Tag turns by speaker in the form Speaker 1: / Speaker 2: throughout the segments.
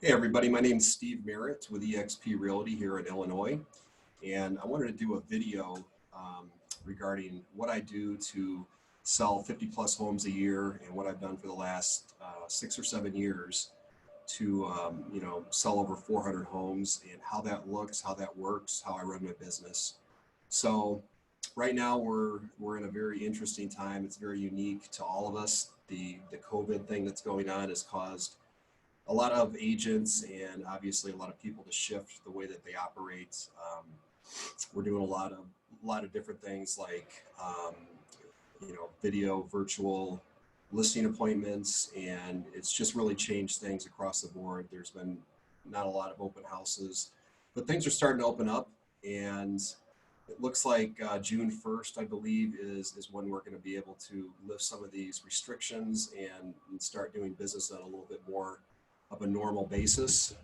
Speaker 1: Hey everybody, my name is Steve Merritt with eXp Realty here in Illinois, and I wanted to do a video regarding what I do to sell 50 plus homes a year and what I've done for the last 6 or 7 years to sell over 400 homes and how that looks, how that works, how I run my business. So right now we're in a very interesting time. It's very unique to all of us. The COVID thing that's going on has caused a lot of agents and obviously a lot of people to shift the way that they operate. We're doing a lot of different things like video, virtual listing appointments, and it's just really changed things across the board. There's been not a lot of open houses, but things are starting to open up, and it looks like June 1st, I believe, is when we're going to be able to lift some of these restrictions and start doing business on a little bit more of a normal basis.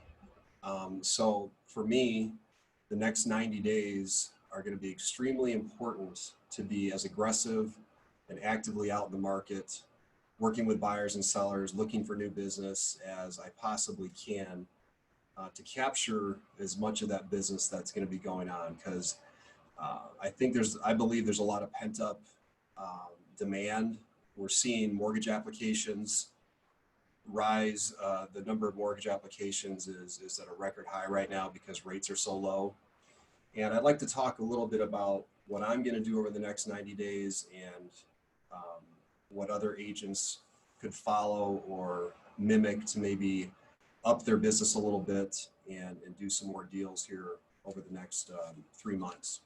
Speaker 1: So for me, the next 90 days are going to be extremely important to be as aggressive and actively out in the market, working with buyers and sellers, looking for new business as I possibly can to capture as much of that business that's going to be going on. Because I believe there's a lot of pent up demand. We're seeing mortgage applications rise. The number of mortgage applications is at a record high right now because rates are so low. And I'd like to talk a little bit about what I'm going to do over the next 90 days and what other agents could follow or mimic to maybe up their business a little bit and do some more deals here over the next 3 months.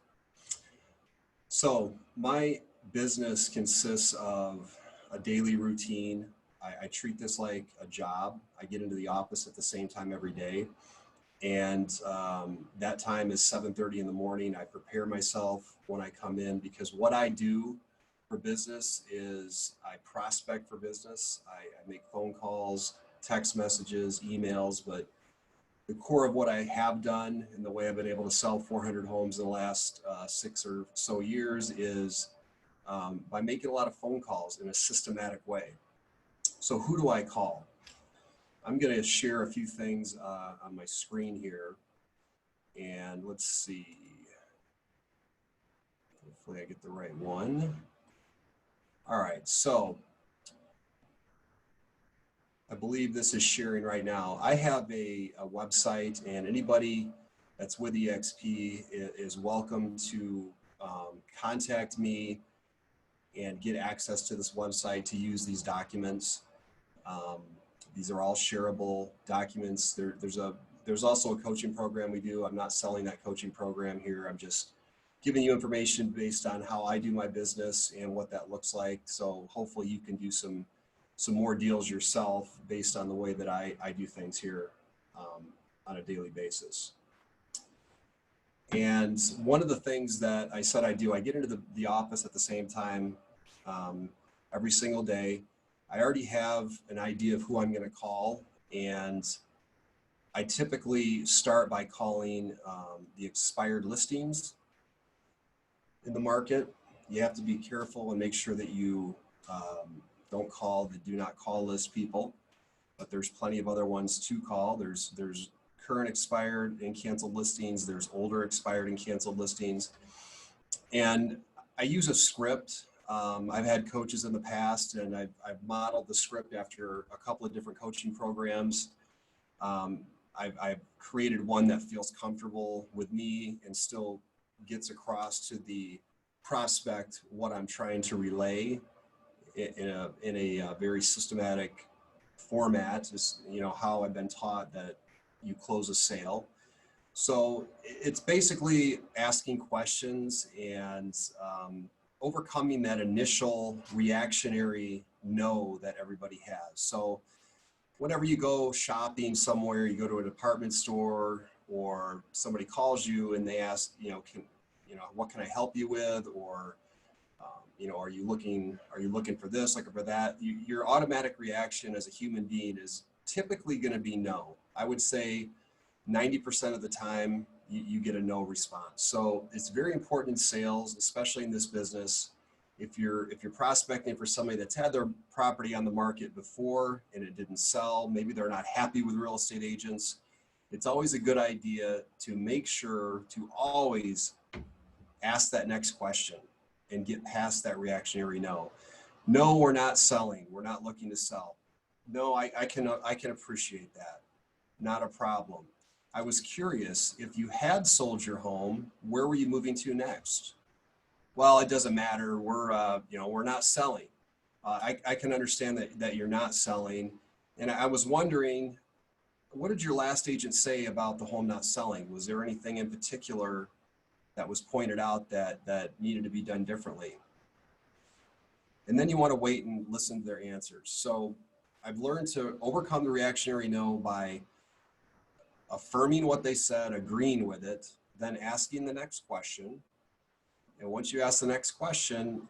Speaker 1: So my business consists of a daily routine. I treat this like a job. I get into the office at the same time every day, and that time is 7:30 in the morning. I prepare myself when I come in because what I do for business is I prospect for business. I make phone calls, text messages, emails, but the core of what I have done and the way I've been able to sell 400 homes in the last 6 or so years is by making a lot of phone calls in a systematic way. So who do I call? I'm going to share a few things on my screen here, and let's see. Hopefully I get the right one. All right, so I believe this is sharing right now. I have a website, and anybody that's with eXp is welcome to contact me and get access to this website to use these documents. Um, these are all shareable documents. There's also a coaching program we do. I'm not selling that coaching program here. I'm just giving you information based on how I do my business and what that looks like. So hopefully you can do some more deals yourself based on the way that I do things here on a daily basis. And one of the things that I said I do, I get into the office at the same time every single day. I already have an idea of who I'm going to call, and I typically start by calling the expired listings in the market. You have to be careful and make sure that you don't call the do not call list people, but there's plenty of other ones to call. There's current expired and canceled listings. There's older expired and canceled listings. And I use a script. I've had coaches in the past, and I've modeled the script after a couple of different coaching programs. I've created one that feels comfortable with me and still gets across to the prospect what I'm trying to relay in a very systematic format. Is how I've been taught that you close a sale. So it's basically asking questions and overcoming that initial reactionary no that everybody has. So whenever you go shopping somewhere, you go to a department store or somebody calls you and they ask, what can I help you with? Or, are you looking for this, looking for that? Your automatic reaction as a human being is typically going to be no. I would say 90% of the time you get a no response. So it's very important in sales, especially in this business, If you're prospecting for somebody that's had their property on the market before and it didn't sell, maybe they're not happy with real estate agents, it's always a good idea to make sure to always ask that next question and get past that reactionary no. No, we're not selling. We're not looking to sell. No, I can appreciate that. Not a problem. I was curious, if you had sold your home, where were you moving to next? Well, it doesn't matter. We're not selling. I can understand that you're not selling. And I was wondering, what did your last agent say about the home not selling? Was there anything in particular that was pointed out that needed to be done differently? And then you want to wait and listen to their answers. So I've learned to overcome the reactionary no by affirming what they said, agreeing with it, then asking the next question. And once you ask the next question,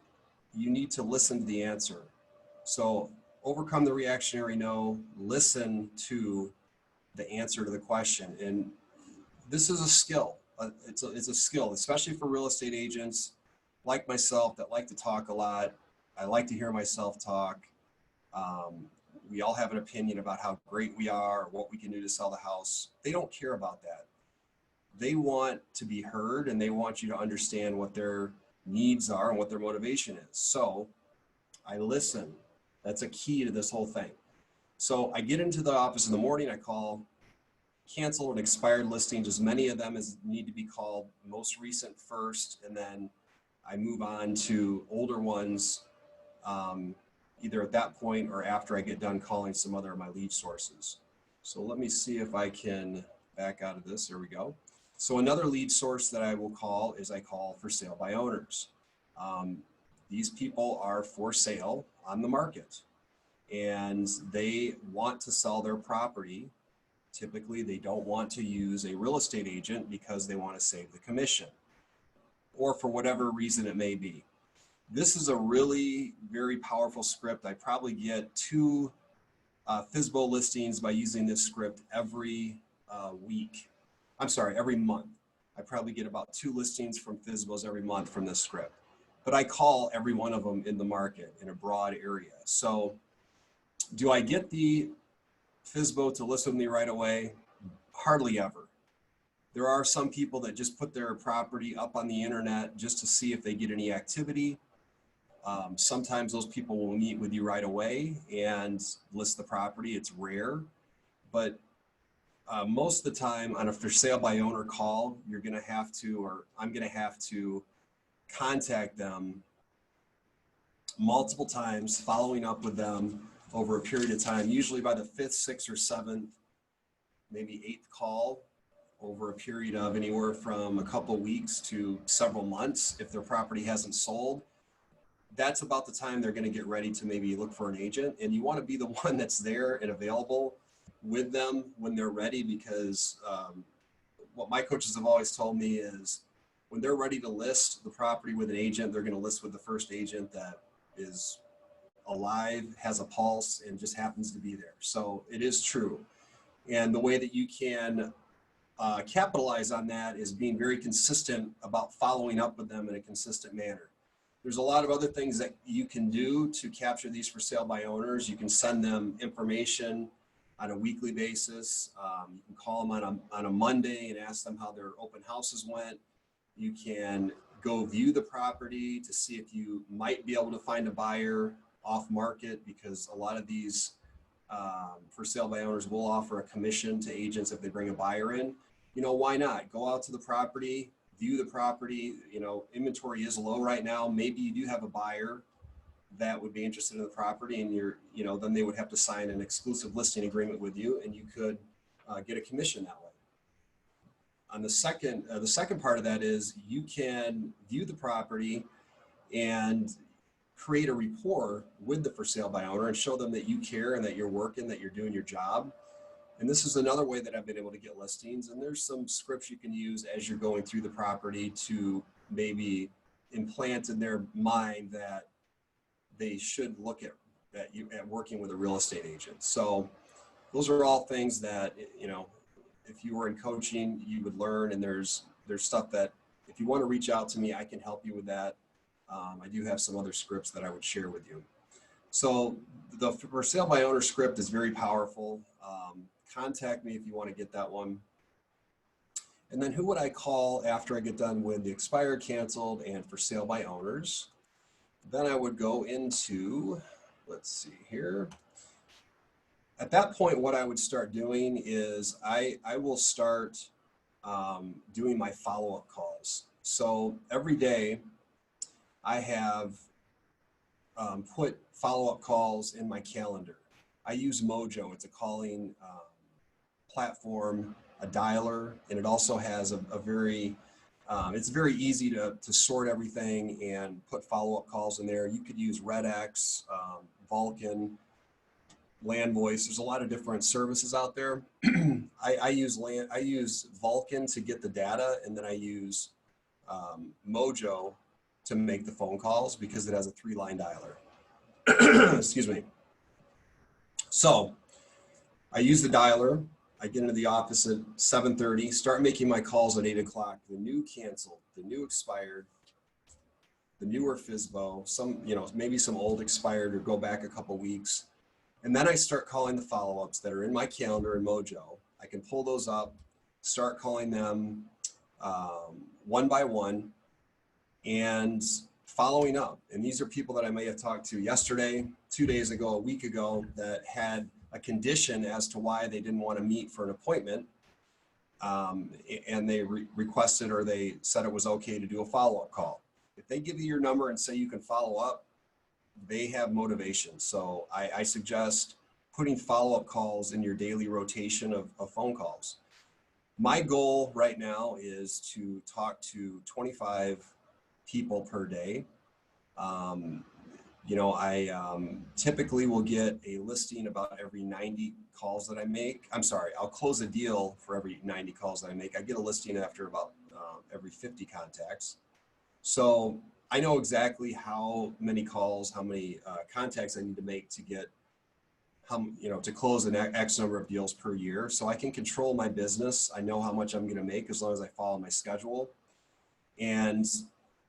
Speaker 1: you need to listen to the answer. So overcome the reactionary no, listen to the answer to the question. And this is a skill. It's a skill, especially for real estate agents like myself that like to talk a lot. I like to hear myself talk. We all have an opinion about how great we are, or what we can do to sell the house. They don't care about that. They want to be heard, and they want you to understand what their needs are and what their motivation is. So I listen. That's a key to this whole thing. So I get into the office in the morning. I call canceled and expired listings, as many of them as need to be called, most recent first, and then I move on to older ones, either at that point or after I get done calling some other of my lead sources. So let me see if I can back out of this. There we go. So another lead source that I will call is I call for sale by owners. These people are for sale on the market and they want to sell their property. Typically, they don't want to use a real estate agent because they want to save the commission or for whatever reason it may be. This is a really very powerful script. I probably get 2 FSBO listings by using this script every every month. I probably get about 2 listings from FSBOs every month from this script. But I call every one of them in the market in a broad area. So do I get the FSBO to list with me right away? Hardly ever. There are some people that just put their property up on the internet just to see if they get any activity. Sometimes those people will meet with you right away and list the property. It's rare, but most of the time on a for sale by owner call, you're going to have to, or I'm going to have to contact them multiple times, following up with them over a period of time, usually by the 5th, 6th, or 7th, maybe 8th call, over a period of anywhere from a couple of weeks to several months. If their property hasn't sold, that's about the time they're going to get ready to maybe look for an agent. And you want to be the one that's there and available with them when they're ready, because what my coaches have always told me is when they're ready to list the property with an agent, they're going to list with the first agent that is alive, has a pulse, and just happens to be there. So it is true. And the way that you can capitalize on that is being very consistent about following up with them in a consistent manner. There's a lot of other things that you can do to capture these for sale by owners. You can send them information on a weekly basis. You can call them on a Monday and ask them how their open houses went. You can go view the property to see if you might be able to find a buyer off market, because a lot of these for sale by owners will offer a commission to agents if they bring a buyer in. Why not? Go out to the property, view the property. Inventory is low right now. Maybe you do have a buyer that would be interested in the property, and then they would have to sign an exclusive listing agreement with you, and you could get a commission that way. On the second part of that is you can view the property and create a rapport with the for sale by owner and show them that you care and that you're working, that you're doing your job. And this is another way that I've been able to get listings. And there's some scripts you can use as you're going through the property to maybe implant in their mind that they should look at working with a real estate agent. So those are all things that, if you were in coaching, you would learn. And there's stuff that if you want to reach out to me, I can help you with that. I do have some other scripts that I would share with you. So the for sale by owner script is very powerful. Contact me if you want to get that one. And then who would I call after I get done with the expired, canceled, and for sale by owners? Then I would go into, let's see here. At that point, what I would start doing is I will start doing my follow-up calls. So every day I have put follow-up calls in my calendar. I use Mojo. It's a calling platform, a dialer, and it also has a very, it's very easy to sort everything and put follow-up calls in there. You could use RedX, Vulcan, Land Voice. There's a lot of different services out there. I use Vulcan to get the data, and then I use Mojo to make the phone calls because it has a 3-line dialer. Excuse me. So I use the dialer. I get into the office at 7:30, start making my calls at 8 o'clock, the new canceled, the new expired, the newer FISBO, some, maybe some old expired or go back a couple weeks. And then I start calling the follow-ups that are in my calendar in Mojo. I can pull those up, start calling them one by one and following up. And these are people that I may have talked to yesterday, 2 days ago, a week ago, that had a condition as to why they didn't want to meet for an appointment. And they requested, or they said it was okay to do a follow-up call. If they give you your number and say you can follow up, they have motivation. So I suggest putting follow-up calls in your daily rotation of phone calls. My goal right now is to talk to 25 people per day. I typically will get a listing about every 90 calls that I make. I'm sorry, I'll close a deal for every 90 calls that I make. I get a listing after about every 50 contacts. So I know exactly how many calls, how many contacts I need to make to get, to close an X number of deals per year. So I can control my business. I know how much I'm going to make as long as I follow my schedule. And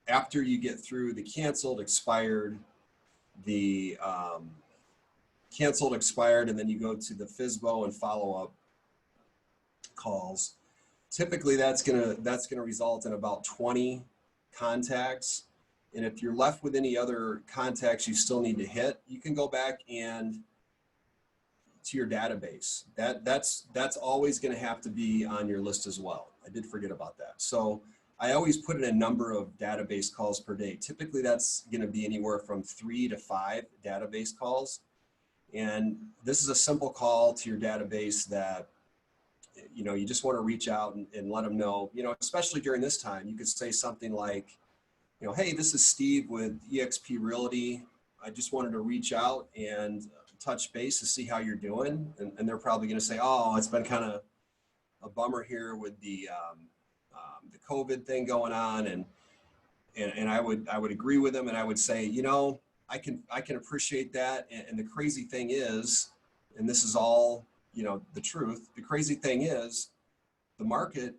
Speaker 1: after you get through the canceled, expired, the canceled, expired, and then you go to the FISBO and follow-up calls, typically that's gonna result in about 20 contacts. And if you're left with any other contacts you still need to hit, you can go back and to your database. That's always going to have to be on your list as well. I did forget about that. So I always put in a number of database calls per day. Typically that's going to be anywhere from 3 to 5 database calls. And this is a simple call to your database that, you just want to reach out and let them know, especially during this time. You could say something like, hey, this is Steve with eXp Realty. I just wanted to reach out and touch base to see how you're doing. And they're probably going to say, oh, it's been kind of a bummer here with the COVID thing going on. And I would agree with them. And I would say, I can appreciate that. And the crazy thing is, and this is all, the truth, the crazy thing is the market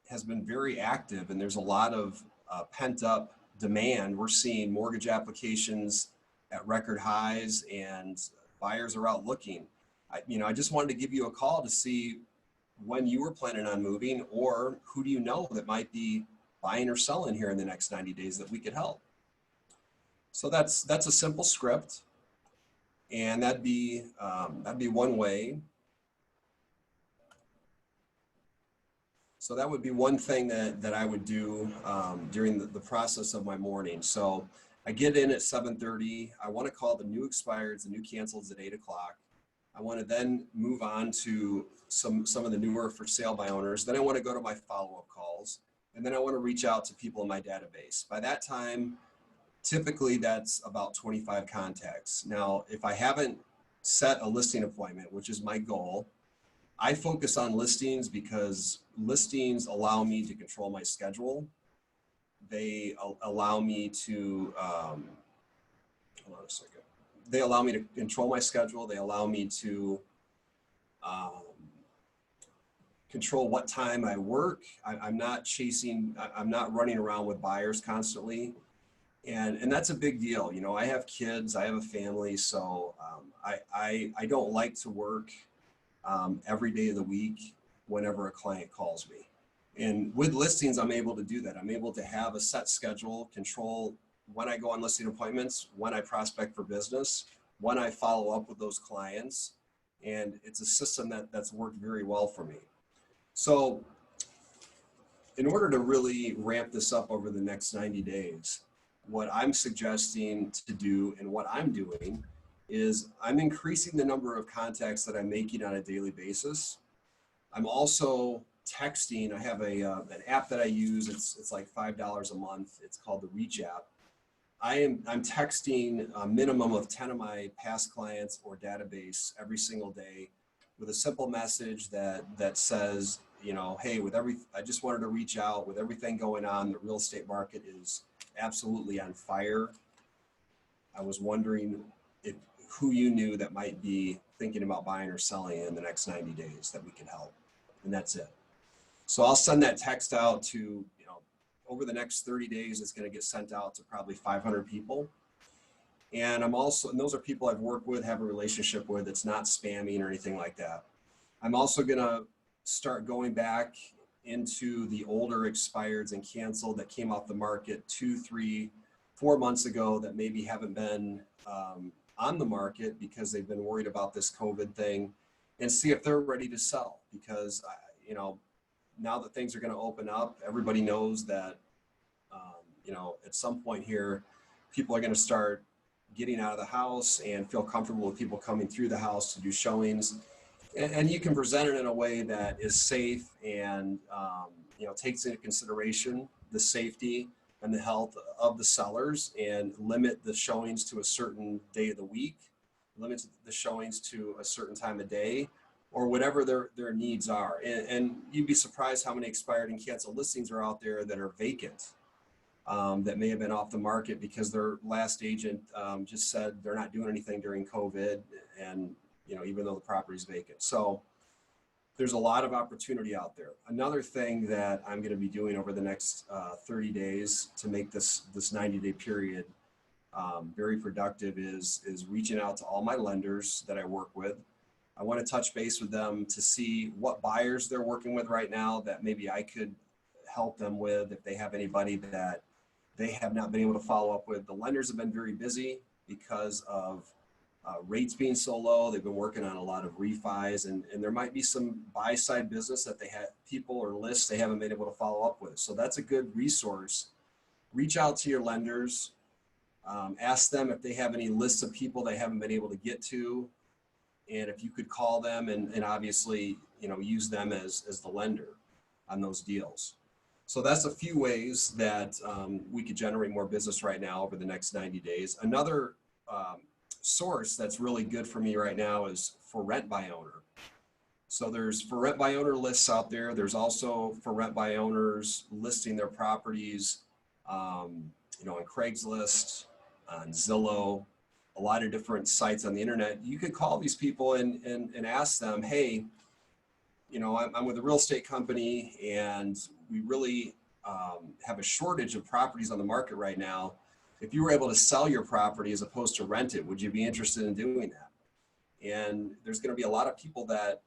Speaker 1: has been very active and there's a lot of pent up demand. We're seeing mortgage applications at record highs and buyers are out looking. I just wanted to give you a call to see when you were planning on moving, or who do you know that might be buying or selling here in the next 90 days that we could help. So that's a simple script, and that'd be one way. So that would be one thing that I would do during the process of my morning. So I get in at 7:30. I want to call the new expireds, the new cancels at 8 o'clock. I want to then move on to some of the newer for sale by owners. Then I want to go to my follow-up calls. And then I want to reach out to people in my database. By that time, typically that's about 25 contacts. Now, if I haven't set a listing appointment, which is my goal, I focus on listings because listings allow me to control my schedule. They allow me to, hold on a second. They allow me to control my schedule. They allow me to control what time I work. I'm not running around with buyers constantly. And that's a big deal. You know, I have kids, I have a family, so I don't like to work every day of the week whenever a client calls me. And with listings, I'm able to do that. I'm able to have a set schedule, control when I go on listing appointments, when I prospect for business, when I follow up with those clients. And it's a system that's worked very well for me. So in order to really ramp this up over the next 90 days, what I'm suggesting to do and what I'm doing is I'm increasing the number of contacts that I'm making on a daily basis. I'm also texting. I have an app that I use. It's like $5 a month. It's called the Reach app. I'm texting a minimum of 10 of my past clients or database every single day with a simple message that says, you know, hey, I just wanted to reach out. With everything going on, the real estate market is absolutely on fire. I was wondering if who you knew that might be thinking about buying or selling in the next 90 days that we could help. And that's it. So I'll send that text out to, you know, over the next 30 days, it's going to get sent out to probably 500 people. And and those are people I've worked with, have a relationship with. It's not spamming or anything like that. I'm also going to start going back into the older expireds and canceled that came off the market 2, 3, 4 months ago that maybe haven't been on the market because they've been worried about this COVID thing, and see if they're ready to sell. Because, you know, now that things are going to open up, everybody knows that, you know, at some point here, people are going to start getting out of the house and feel comfortable with people coming through the house to do showings. And you can present it in a way that is safe and, you know, takes into consideration the safety and the health of the sellers, and limit the showings to a certain day of the week, limit the showings to a certain time of day, or whatever their needs are. And you'd be surprised how many expired and canceled listings are out there that are vacant, that may have been off the market because their last agent just said they're not doing anything during COVID, and, you know, even though the property's vacant. So there's a lot of opportunity out there. Another thing that I'm going to be doing over the next 30 days to make this 90-day period very productive is reaching out to all my lenders that I work with. I want to touch base with them to see what buyers they're working with right now that maybe I could help them with, if they have anybody that they have not been able to follow up with. The lenders have been very busy because of rates being so low. They've been working on a lot of refis, and there might be some buy side business that they have, people or lists they haven't been able to follow up with. So that's a good resource. Reach out to your lenders, ask them if they have any lists of people they haven't been able to get to, and if you could call them and obviously, you know, use them as the lender on those deals. So that's a few ways that we could generate more business right now over the next 90 days. Another source that's really good for me right now is for rent by owner. So there's for rent by owner lists out there. There's also for rent by owners listing their properties, you know, on Craigslist, on Zillow, a lot of different sites on the internet. You could call these people and ask them, hey, you know, I'm with a real estate company and we really have a shortage of properties on the market right now. If you were able to sell your property as opposed to rent it, would you be interested in doing that? And there's going to be a lot of people that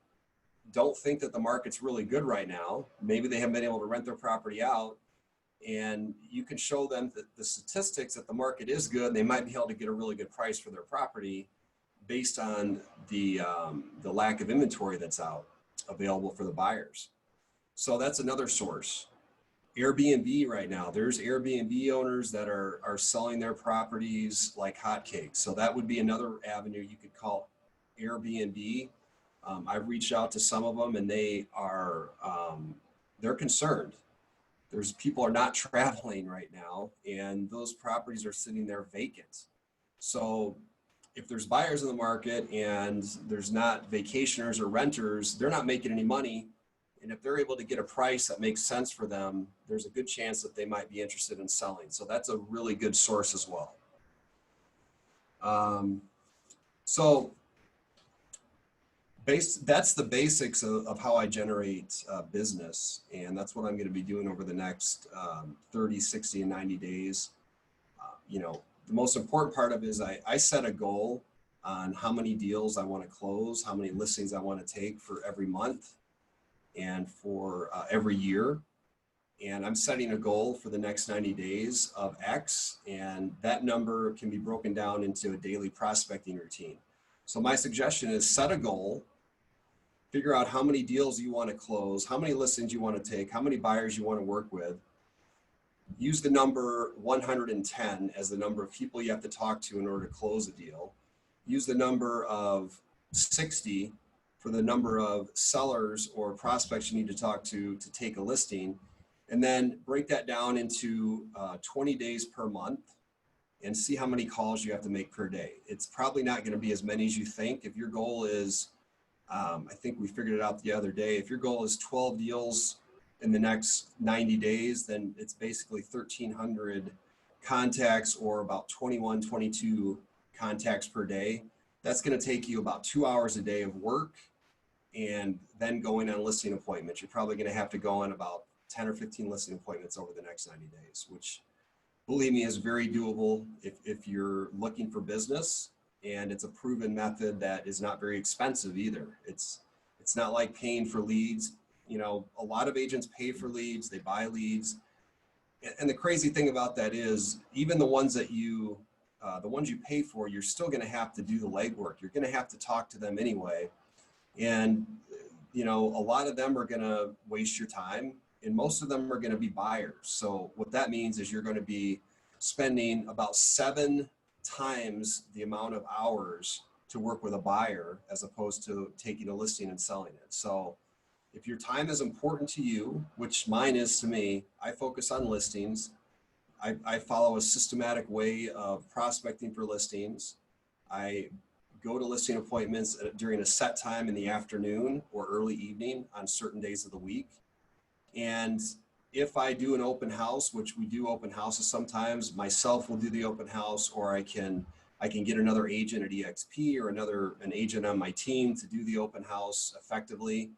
Speaker 1: don't think that the market's really good right now. Maybe they haven't been able to rent their property out, and you can show them that the statistics that the market is good. They might be able to get a really good price for their property based on the lack of inventory that's out available for the buyers. So that's another source. Airbnb right now, there's Airbnb owners that are selling their properties like hotcakes. So that would be another avenue you could call Airbnb. I've reached out to some of them, and they are they're concerned. There's people are not traveling right now, and those properties are sitting there vacant. So if there's buyers in the market and there's not vacationers or renters, they're not making any money. And if they're able to get a price that makes sense for them, there's a good chance that they might be interested in selling. So that's a really good source as well. That's the basics of how I generate business. And that's what I'm going to be doing over the next 30, 60, and 90 days. the most important part of it is I set a goal on how many deals I want to close, how many listings I want to take for every month and for every year. And I'm setting a goal for the next 90 days of X, and that number can be broken down into a daily prospecting routine. So my suggestion is set a goal, figure out how many deals you want to close, how many listings you want to take, how many buyers you want to work with. Use the number 110 as the number of people you have to talk to in order to close a deal. Use the number of 60 for the number of sellers or prospects you need to talk to take a listing. And then break that down into 20 days per month and see how many calls you have to make per day. It's probably not going to be as many as you think. If your goal is, I think we figured it out the other day, if your goal is 12 deals in the next 90 days, then it's basically 1,300 contacts or about 21, 22 contacts per day. That's going to take you about 2 hours a day of work, and then going on listing appointments. You're probably going to have to go on about 10 or 15 listing appointments over the next 90 days, which, believe me, is very doable if you're looking for business, and it's a proven method that is not very expensive either. It's not like paying for leads. A lot of agents pay for leads, they buy leads. And the crazy thing about that is even the ones you pay for, you're still going to have to do the legwork. You're going to have to talk to them anyway. And, a lot of them are going to waste your time, and most of them are going to be buyers. So what that means is you're going to be spending about 7 times the amount of hours to work with a buyer as opposed to taking a listing and selling it. So if your time is important to you, which mine is to me, I focus on listings. I follow a systematic way of prospecting for listings. I go to listing appointments during a set time in the afternoon or early evening on certain days of the week. And if I do an open house, which we do open houses sometimes, myself will do the open house, or I can get another agent at EXP or an agent on my team to do the open house effectively.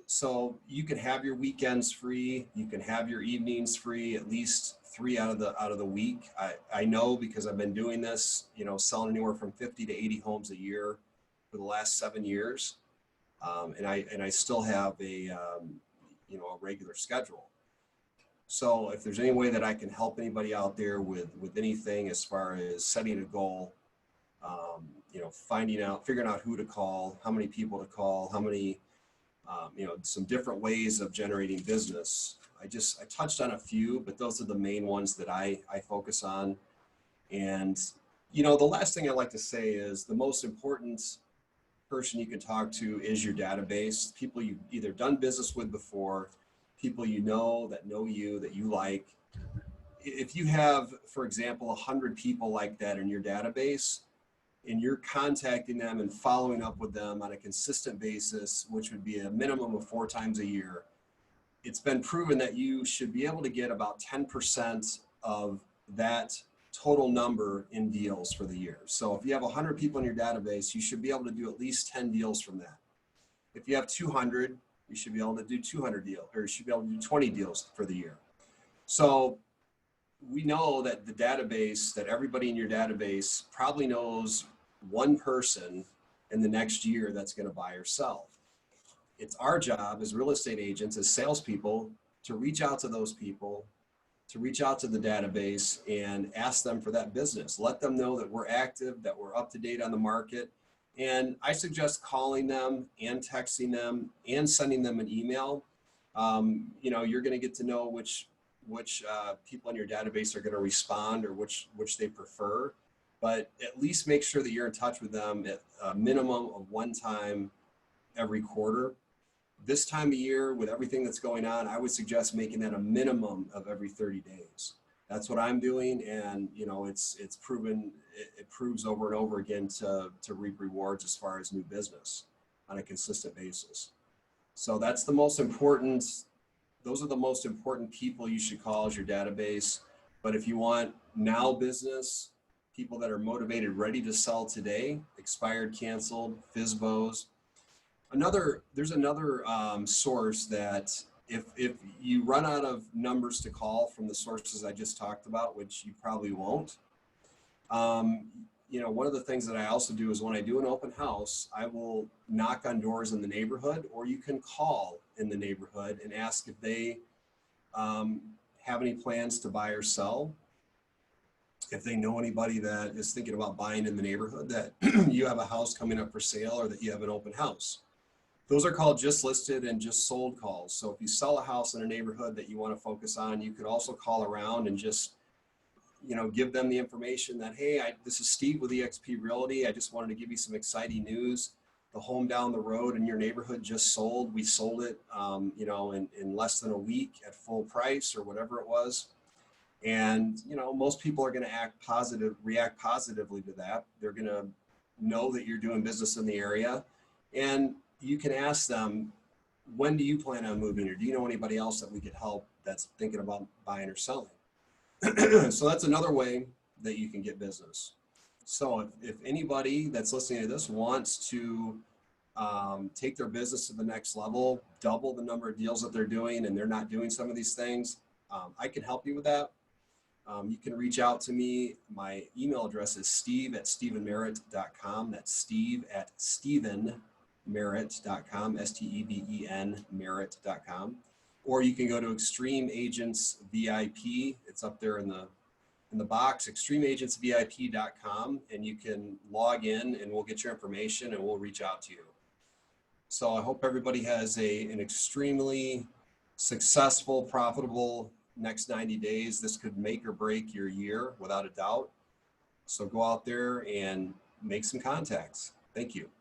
Speaker 1: So you can have your weekends free, you can have your evenings free, at least 3 out of the week. I know because I've been doing this, selling anywhere from 50 to 80 homes a year for the last 7 years. And I still have a regular schedule. So if there's any way that I can help anybody out there with anything as far as setting a goal, figuring out who to call, how many people to call, how many, some different ways of generating business. I touched on a few, but those are the main ones that I focus on. And, the last thing I'd like to say is the most important person you can talk to is your database, people you've either done business with before, people that know you, that you like. If you have, for example, 100 people like that in your database, and you're contacting them and following up with them on a consistent basis, which would be a minimum of 4 times a year, it's been proven that you should be able to get about 10% of that total number in deals for the year. So if you have 100 people in your database, you should be able to do at least 10 deals from that. If you have 200, you should be able to do 200 deals, or you should be able to do 20 deals for the year. So we know that the database, that everybody in your database probably knows one person in the next year that's going to buy or sell. It's our job as real estate agents, as salespeople, to reach out to those people, to reach out to the database and ask them for that business. Let them know that we're active, that we're up to date on the market. And I suggest calling them and texting them and sending them an email. You're going to get to know which people in your database are going to respond or which they prefer. But at least make sure that you're in touch with them at a minimum of 1 time every quarter. This time of year, with everything that's going on, I would suggest making that a minimum of every 30 days. That's what I'm doing, and it's proven. It proves over and over again to reap rewards as far as new business on a consistent basis. So that's the most important. Those are the most important people you should call as your database. But if you want now business, people that are motivated, ready to sell today, expired, canceled, FSBOs. There's another source that if you run out of numbers to call from the sources I just talked about, which you probably won't, um, one of the things that I also do is when I do an open house, I will knock on doors in the neighborhood, or you can call in the neighborhood and ask if they um, have any plans to buy or sell. If they know anybody that is thinking about buying in the neighborhood, that you have a house coming up for sale or that you have an open house. Those are called just listed and just sold calls. So if you sell a house in a neighborhood that you want to focus on, you could also call around and just, give them the information that, hey, this is Steve with eXp Realty. I just wanted to give you some exciting news. The home down the road in your neighborhood just sold. We sold it, in less than a week at full price or whatever it was. And, most people are going to react positively to that. They're going to know that you're doing business in the area. And you can ask them, when do you plan on moving, or do you know anybody else that we could help that's thinking about buying or selling? So that's another way that you can get business. So if anybody that's listening to this wants to take their business to the next level, double the number of deals that they're doing, and they're not doing some of these things, I can help you with that. You can reach out to me. My email address is steve@stevenmerritt.com. That's steve@stevenmerritt.com, STEVEN Merritt.com. Or you can go to Extreme Agents VIP. It's up there in the box, extremeagentsvip.com, and you can log in and we'll get your information and we'll reach out to you. So I hope everybody has an extremely successful, profitable next 90 days. This could make or break your year without a doubt. So go out there and make some contacts. Thank you.